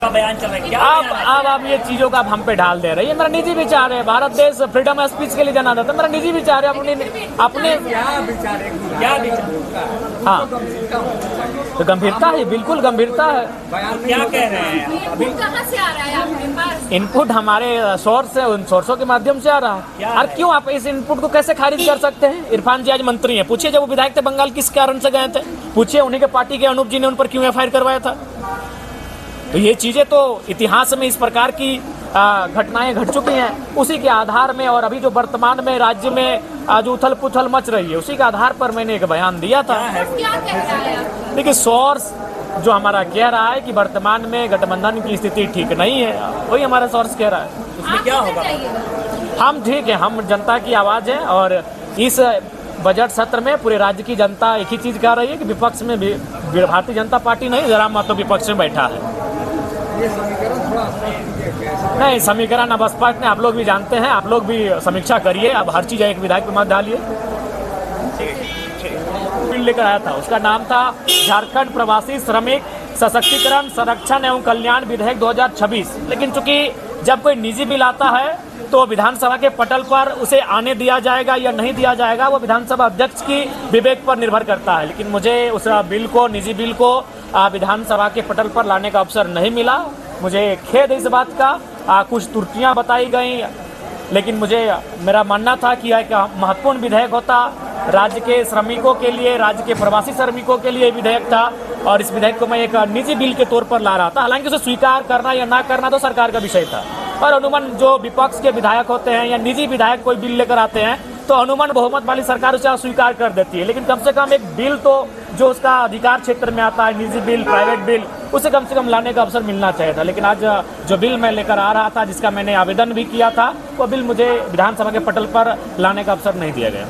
बयान चल रहा है क्या? आप ये चीजों का हम पे ढाल दे रहे हैं। ये मेरा निजी विचार है। भारत देश फ्रीडम ऑफ स्पीच के लिए जाना जाता है। मेरा निजी विचार है। अपने क्या विचार? हाँ, तो गंभीरता है, बिल्कुल गंभीरता है। क्या कह रहे हैं अभी? कहाँ से आ रहा है आपके पास? इनपुट हमारे सोर्स है, उन सोर्सों के माध्यम से आ रहा है। और क्यों आप इस इनपुट को कैसे खारिज कर सकते हैं? इरफान जी आज मंत्री हैं, पूछिए जब वो विधायक थे बंगाल किस कारण से गए थे, पूछिए उन्हीं के पार्टी के अनूप जी ने उन पर क्यों एफआईआर करवाया था। तो ये चीजें तो इतिहास में इस प्रकार की घटनाएं घट चुकी हैं। उसी के आधार में और अभी जो वर्तमान में राज्य में जो उथल पुथल मच रही है, उसी के आधार पर मैंने एक बयान दिया था। क्या कह रहा है? देखिए, सोर्स जो हमारा कह रहा है कि वर्तमान में गठबंधन की स्थिति ठीक नहीं है, वही हमारा सोर्स कह रहा है। उसमें क्या होगा? हम ठीक है, हम जनता की आवाज है। और इस बजट सत्र में पूरे राज्य की जनता एक ही चीज कह रही है कि विपक्ष में भी भारतीय जनता पार्टी नहीं, जरा मातो विपक्ष में बैठा है। नहीं, समीकरण अब स्पष्ट नहीं, आप लोग भी जानते हैं, आप लोग भी समीक्षा करिए। अब हर चीज एक विधायक पे मत डालिए। बिल लेकर आया था, उसका नाम था झारखंड प्रवासी श्रमिक सशक्तिकरण संरक्षण एवं कल्याण विधेयक 2026। लेकिन चूंकि जब कोई निजी बिल आता है तो विधानसभा के पटल पर उसे आने दिया जाएगा या नहीं दिया जाएगा, वो विधानसभा अध्यक्ष की विवेक पर निर्भर करता है। लेकिन मुझे उस बिल को, निजी बिल को विधानसभा के पटल पर लाने का अवसर नहीं मिला। मुझे खेद है इस बात का। कुछ त्रुटियां बताई गई, लेकिन मेरा मानना था कि एक महत्वपूर्ण विधेयक होता, राज्य के श्रमिकों के लिए, राज्य के प्रवासी श्रमिकों के लिए विधेयक था। और इस विधेयक को मैं एक निजी बिल के तौर पर ला रहा था। हालांकि उसे स्वीकार करना या ना करना तो सरकार का विषय था। और अनुमान जो विपक्ष के विधायक होते हैं या निजी विधायक कोई बिल लेकर आते हैं तो अनुमान बहुमत वाली सरकार उसे स्वीकार कर देती है। लेकिन कम से कम एक बिल तो जो उसका अधिकार क्षेत्र में आता है, निजी बिल, प्राइवेट बिल, उसे कम से कम लाने का अवसर मिलना चाहिए था। लेकिन आज जो बिल मैं लेकर आ रहा था, जिसका मैंने आवेदन भी किया था, वो बिल मुझे विधानसभा के पटल पर लाने का अवसर नहीं दिया गया।